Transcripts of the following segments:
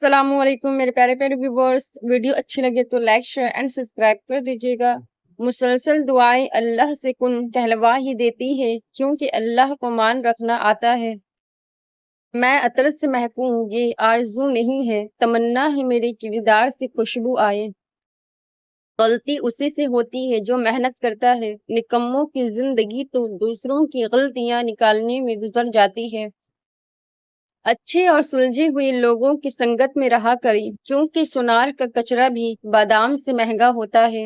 السلام علیکم میرے پیارے پیارے ویورز، ویڈیو اچھی لگے تو لائک شیئر اینڈ سبسکرائب کر دیجیے گا۔ مسلسل دعائیں اللہ سے کن کہلوا ہی دیتی ہے، کیونکہ اللہ کو مان رکھنا آتا ہے۔ میں عطر سے محکوں یہ آرزو نہیں ہے، تمنا ہے میرے کردار سے خوشبو آئے۔ غلطی اسی سے ہوتی ہے جو محنت کرتا ہے، نکموں کی زندگی تو دوسروں کی غلطیاں نکالنے میں گزر جاتی ہے۔ اچھے اور سلجھے ہوئے لوگوں کی سنگت میں رہا کریں، کیونکہ سونار کا کچرا بھی بادام سے مہنگا ہوتا ہے۔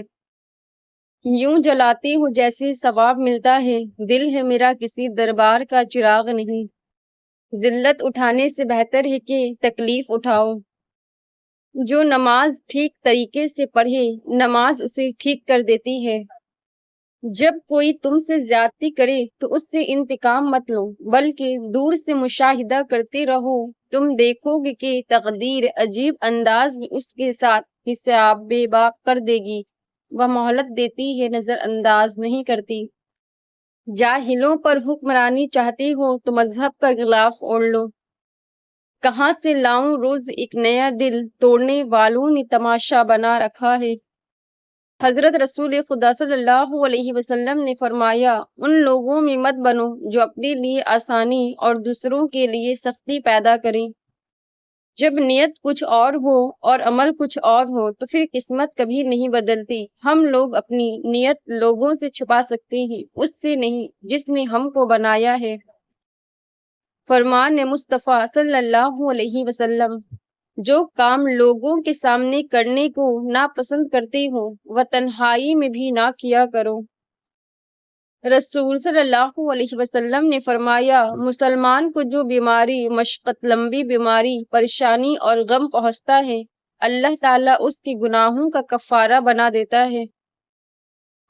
یوں جلاتی ہوں جیسے ثواب ملتا ہے، دل ہے میرا کسی دربار کا چراغ نہیں۔ ذلت اٹھانے سے بہتر ہے کہ تکلیف اٹھاؤ۔ جو نماز ٹھیک طریقے سے پڑھے، نماز اسے ٹھیک کر دیتی ہے۔ جب کوئی تم سے زیادتی کرے تو اس سے انتقام مت لو، بلکہ دور سے مشاہدہ کرتے رہو۔ تم دیکھو گے کہ تقدیر عجیب انداز میں اس کے ساتھ حساب بے باک کر دے گی۔ وہ مہلت دیتی ہے، نظر انداز نہیں کرتی۔ جاہلوں پر حکمرانی چاہتے ہو تو مذہب کا غلاف اوڑھ لو۔ کہاں سے لاؤں روز ایک نیا دل، توڑنے والوں نے تماشا بنا رکھا ہے۔ حضرت رسول خدا صلی اللہ علیہ وسلم نے فرمایا، ان لوگوں میں مت بنو جو اپنے لیے آسانی اور دوسروں کے لیے سختی پیدا کریں۔ جب نیت کچھ اور ہو اور عمل کچھ اور ہو تو پھر قسمت کبھی نہیں بدلتی۔ ہم لوگ اپنی نیت لوگوں سے چھپا سکتے ہیں، اس سے نہیں جس نے ہم کو بنایا ہے۔ فرمان مصطفیٰ صلی اللہ علیہ وسلم، جو کام لوگوں کے سامنے کرنے کو ناپسند کرتے ہو وہ تنہائی میں بھی نہ کیا کرو۔ رسول صلی اللہ علیہ وسلم نے فرمایا، مسلمان کو جو بیماری، مشقت، لمبی بیماری، پریشانی اور غم پہنچتا ہے، اللہ تعالیٰ اس کے گناہوں کا کفارہ بنا دیتا ہے۔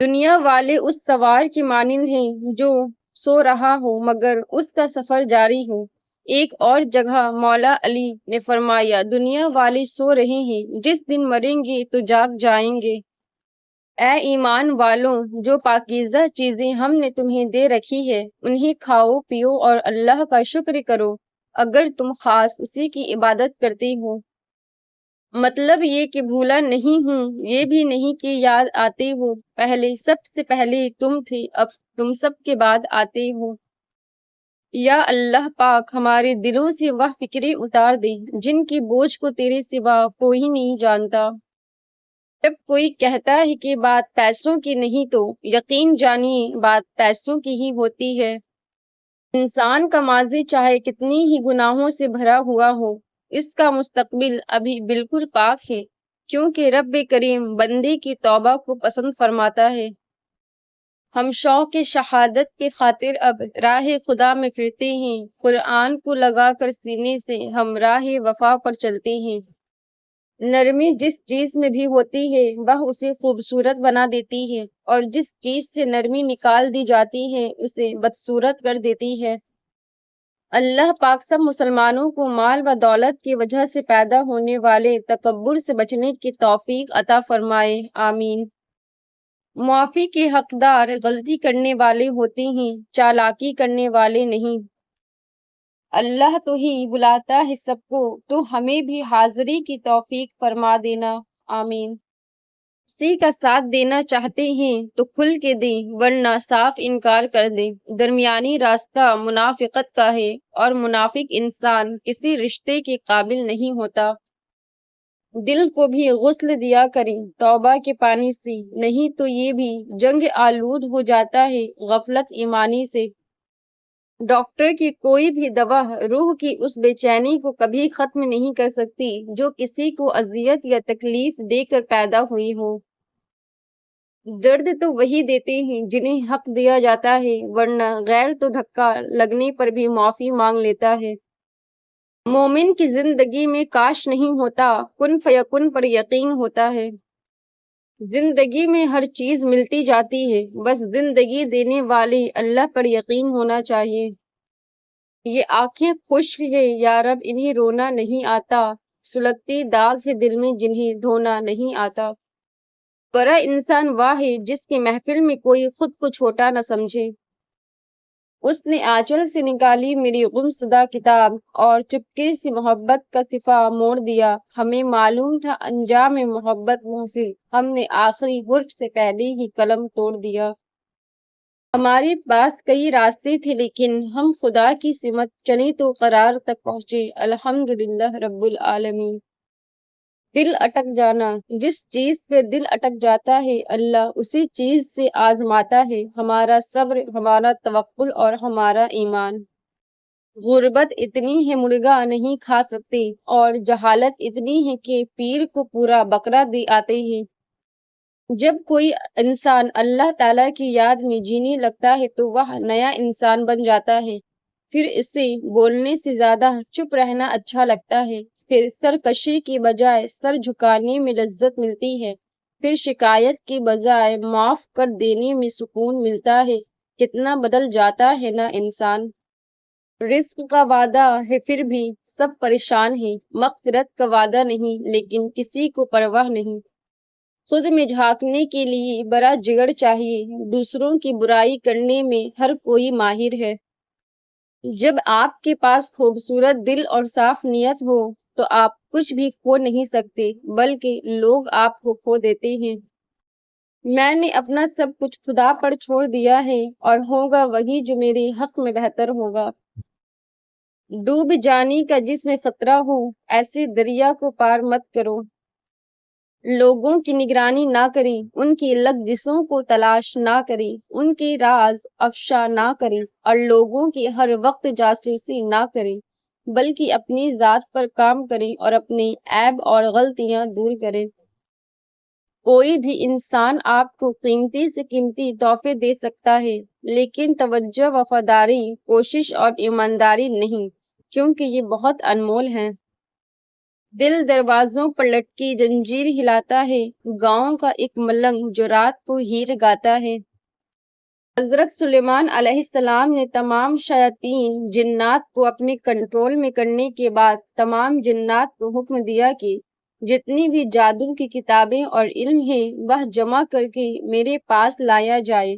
دنیا والے اس سوار کی مانند ہیں جو سو رہا ہو مگر اس کا سفر جاری ہو۔ ایک اور جگہ مولا علی نے فرمایا، دنیا والے سو رہے ہیں، جس دن مریں گے تو جاگ جائیں گے۔ اے ایمان والوں، جو پاکیزہ چیزیں ہم نے تمہیں دے رکھی ہے انہیں کھاؤ پیو اور اللہ کا شکر کرو، اگر تم خاص اسی کی عبادت کرتے ہو۔ مطلب یہ کہ بھولا نہیں ہوں، یہ بھی نہیں کہ یاد آتے ہو، پہلے سب سے پہلے تم تھے، اب تم سب کے بعد آتے ہو۔ یا اللہ پاک، ہمارے دلوں سے وہ فکریں اتار دے جن کی بوجھ کو تیرے سوا کوئی نہیں جانتا۔ جب کوئی کہتا ہے کہ بات پیسوں کی نہیں تو یقین جانیے بات پیسوں کی ہی ہوتی ہے۔ انسان کا ماضی چاہے کتنی ہی گناہوں سے بھرا ہوا ہو، اس کا مستقبل ابھی بالکل پاک ہے، کیونکہ رب کریم بندے کی توبہ کو پسند فرماتا ہے۔ ہم شوق شہادت کے خاطر اب راہ خدا میں پھرتے ہیں، قرآن کو لگا کر سینے سے ہم راہ وفا پر چلتے ہیں۔ نرمی جس چیز میں بھی ہوتی ہے وہ اسے خوبصورت بنا دیتی ہے، اور جس چیز سے نرمی نکال دی جاتی ہے اسے بدصورت کر دیتی ہے۔ اللہ پاک سب مسلمانوں کو مال و دولت کی وجہ سے پیدا ہونے والے تکبر سے بچنے کی توفیق عطا فرمائے، آمین۔ معافی کے حقدار غلطی کرنے والے ہوتے ہیں، چالاکی کرنے والے نہیں۔ اللہ تو ہی بلاتا ہے سب کو، تو ہمیں بھی حاضری کی توفیق فرما دینا، آمین۔ کسی کا ساتھ دینا چاہتے ہیں تو کھل کے دیں، ورنہ صاف انکار کر دیں۔ درمیانی راستہ منافقت کا ہے، اور منافق انسان کسی رشتے کے قابل نہیں ہوتا۔ دل کو بھی غسل دیا کریں توبہ کے پانی سے، نہیں تو یہ بھی جنگ آلود ہو جاتا ہے غفلت ایمانی سے۔ ڈاکٹر کی کوئی بھی دوا روح کی اس بے چینی کو کبھی ختم نہیں کر سکتی جو کسی کو اذیت یا تکلیف دے کر پیدا ہوئی ہو۔ درد تو وہی دیتے ہیں جنہیں حق دیا جاتا ہے، ورنہ غیر تو دھکا لگنے پر بھی معافی مانگ لیتا ہے۔ مومن کی زندگی میں کاش نہیں ہوتا، کن فیکن پر یقین ہوتا ہے۔ زندگی میں ہر چیز ملتی جاتی ہے، بس زندگی دینے والے اللہ پر یقین ہونا چاہیے۔ یہ آنکھیں خشک ہے یا رب انہیں رونا نہیں آتا، سلگتے داغ ہے دل میں جنہیں دھونا نہیں آتا۔ بڑا انسان وہ ہے جس کی محفل میں کوئی خود کو چھوٹا نہ سمجھے۔ اس نے آنچل سے نکالی میری گمشدہ کتاب اور چپکے سے محبت کا صفحہ موڑ دیا۔ ہمیں معلوم تھا انجام محبت محسن، ہم نے آخری حرف سے پہلے ہی قلم توڑ دیا۔ ہمارے پاس کئی راستے تھے لیکن ہم خدا کی سمت چلے تو قرار تک پہنچے۔ الحمدللہ رب العالمین۔ دل اٹک جانا، جس چیز پہ دل اٹک جاتا ہے اللہ اسی چیز سے آزماتا ہے ہمارا صبر، ہمارا توکل اور ہمارا ایمان۔ غربت اتنی ہے مرغا نہیں کھا سکتے اور جہالت اتنی ہے کہ پیر کو پورا بکرا دے آتے ہیں۔ جب کوئی انسان اللہ تعالیٰ کی یاد میں جینے لگتا ہے تو وہ نیا انسان بن جاتا ہے۔ پھر اسے بولنے سے زیادہ چپ رہنا اچھا لگتا ہے۔ پھر سرکشی کی بجائے سر جھکانے میں لذت ملتی ہے۔ پھر شکایت کی بجائے معاف کر دینے میں سکون ملتا ہے۔ کتنا بدل جاتا ہے نا انسان۔ رزق کا وعدہ ہے پھر بھی سب پریشان ہیں، مغفرت کا وعدہ نہیں لیکن کسی کو پرواہ نہیں۔ خود میں جھانکنے کے لیے بڑا جگر چاہیے، دوسروں کی برائی کرنے میں ہر کوئی ماہر ہے۔ جب آپ کے پاس خوبصورت دل اور صاف نیت ہو تو آپ کچھ بھی کھو نہیں سکتے بلکہ لوگ آپ کو کھو دیتے ہیں۔ میں نے اپنا سب کچھ خدا پر چھوڑ دیا ہے اور ہوگا وہی جو میرے حق میں بہتر ہوگا۔ ڈوب جانے کا جس میں خطرہ ہو ایسے دریا کو پار مت کرو۔ لوگوں کی نگرانی نہ کریں، ان کی لغزشوں کو تلاش نہ کریں، ان کے راز افشا نہ کریں اور لوگوں کی ہر وقت جاسوسی نہ کریں بلکہ اپنی ذات پر کام کریں اور اپنے عیب اور غلطیاں دور کریں۔ کوئی بھی انسان آپ کو قیمتی سے قیمتی تحفے دے سکتا ہے لیکن توجہ، وفاداری، کوشش اور ایمانداری نہیں، کیونکہ یہ بہت انمول ہیں۔ دل دروازوں پر لٹکی زنجیر ہلاتا ہے، گاؤں کا ایک ملنگ جو رات کو ہیر گاتا ہے۔ حضرت سلیمان علیہ السلام نے تمام شیاطین جنات کو اپنے کنٹرول میں کرنے کے بعد تمام جنات کو حکم دیا کہ جتنی بھی جادو کی کتابیں اور علم ہیں وہ جمع کر کے میرے پاس لایا جائے۔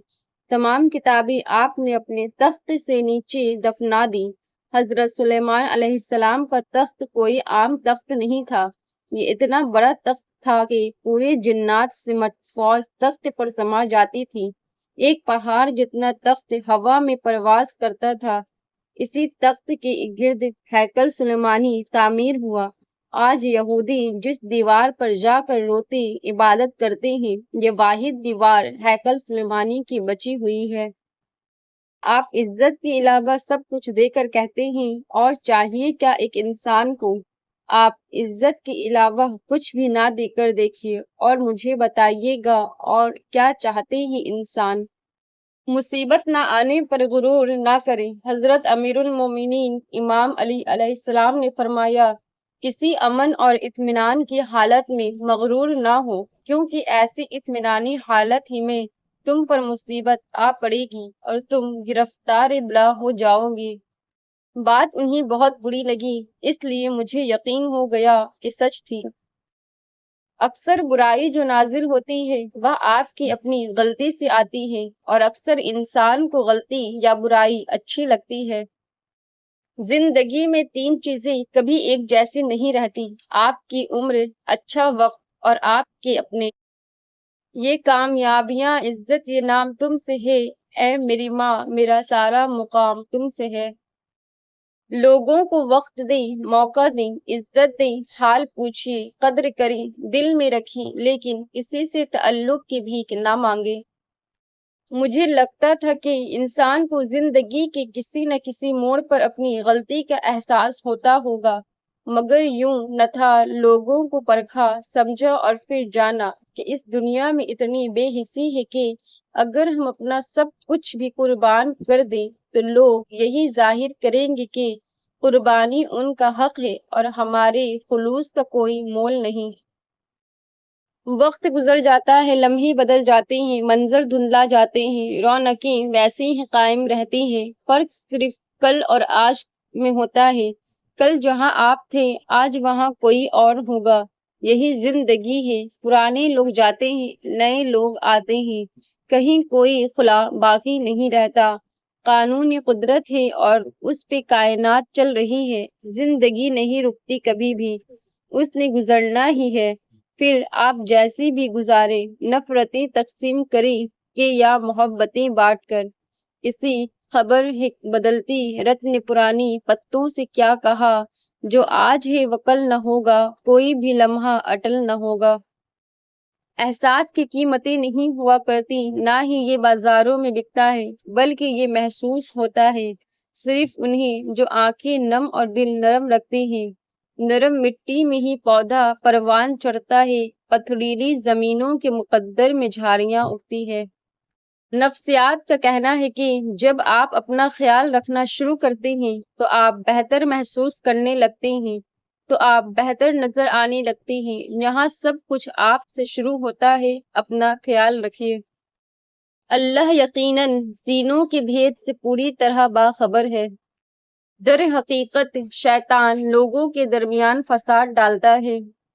تمام کتابیں آپ نے اپنے تخت سے نیچے دفنا دیں۔ حضرت سلیمان علیہ السلام کا تخت کوئی عام تخت نہیں تھا، یہ اتنا بڑا تخت تھا کہ پورے جنات سے فوج تخت پر سما جاتی تھی۔ ایک پہاڑ جتنا تخت ہوا میں پرواز کرتا تھا۔ اسی تخت کے گرد ہیکل سلیمانی تعمیر ہوا۔ آج یہودی جس دیوار پر جا کر روتے عبادت کرتے ہیں یہ واحد دیوار ہیکل سلیمانی کی بچی ہوئی ہے۔ آپ عزت کے علاوہ سب کچھ دے کر کہتے ہیں اور چاہیے کیا ایک انسان کو؟ آپ عزت کے علاوہ کچھ بھی نہ دے کر دیکھیے اور مجھے بتائیے گا اور کیا چاہتے ہیں انسان؟ مصیبت نہ آنے پر غرور نہ کریں۔ حضرت امیر المومنین امام علی علیہ السلام نے فرمایا کسی امن اور اطمینان کی حالت میں مغرور نہ ہو کیونکہ ایسی اطمینانی حالت ہی میں تم پر مصیبت آ پڑے گی اور تم گرفتار بلا ہو جاؤ گے۔ بات انہیں بہت بری لگی اس لیے مجھے یقین ہو گیا کہ سچ تھی۔ اکثر برائی جو نازل ہوتی ہے وہ آپ کی اپنی غلطی سے آتی ہے اور اکثر انسان کو غلطی یا برائی اچھی لگتی ہے۔ زندگی میں تین چیزیں کبھی ایک جیسی نہیں رہتی، آپ کی عمر، اچھا وقت اور آپ کے اپنے۔ یہ کامیابیاں، عزت، یہ نام تم سے ہے، اے میری ماں میرا سارا مقام تم سے ہے۔ لوگوں کو وقت دیں، موقع دیں، عزت دیں، حال پوچھیں، قدر کریں، دل میں رکھیں لیکن کسی سے تعلق کی بھیک نہ مانگیں۔ مجھے لگتا تھا کہ انسان کو زندگی کے کسی نہ کسی موڑ پر اپنی غلطی کا احساس ہوتا ہوگا مگر یوں نہ تھا۔ لوگوں کو پرکھا، سمجھا اور پھر جانا کہ اس دنیا میں اتنی بے حسی ہے کہ اگر ہم اپنا سب کچھ بھی قربان کر دیں تو لوگ یہی ظاہر کریں گے کہ قربانی ان کا حق ہے اور ہمارے خلوص کا کوئی مول نہیں۔ وقت گزر جاتا ہے، لمحے بدل جاتے ہیں، منظر دھندلا جاتے ہیں، رونقیں ویسے ہی قائم رہتی ہیں، فرق صرف کل اور آج میں ہوتا ہے۔ کل جہاں آپ تھے آج وہاں کوئی اور ہوگا، یہی زندگی ہے۔ پرانے لوگ جاتے ہیں، نئے لوگ آتے ہیں، کہیں کوئی خلا باقی نہیں رہتا۔ قانون قدرت ہے اور اس پہ کائنات چل رہی ہے۔ زندگی نہیں رکتی کبھی بھی، اس نے گزرنا ہی ہے۔ پھر آپ جیسی بھی گزارے، نفرتیں تقسیم کریں کہ یا محبتیں بانٹ کر۔ کسی خبر ہے بدلتی رتن پرانی، پتوں سے کیا کہا، جو آج ہے وہ کل نہ ہوگا، کوئی بھی لمحہ اٹل نہ ہوگا۔ احساس کی قیمتیں نہیں ہوا کرتی، نہ ہی یہ بازاروں میں بکتا ہے، بلکہ یہ محسوس ہوتا ہے صرف انہیں جو آنکھیں نم اور دل نرم رکھتے ہیں۔ نرم مٹی میں ہی پودا پروان چڑھتا ہے، پتھریلی زمینوں کے مقدر میں جھاڑیاں اگتی ہے۔ نفسیات کا کہنا ہے کہ جب آپ اپنا خیال رکھنا شروع کرتے ہیں تو آپ بہتر محسوس کرنے لگتے ہیں، تو آپ بہتر نظر آنے لگتے ہیں۔ یہاں سب کچھ آپ سے شروع ہوتا ہے، اپنا خیال رکھیے۔ اللہ یقیناً سینوں کے بھید سے پوری طرح باخبر ہے۔ در حقیقت شیطان لوگوں کے درمیان فساد ڈالتا ہے۔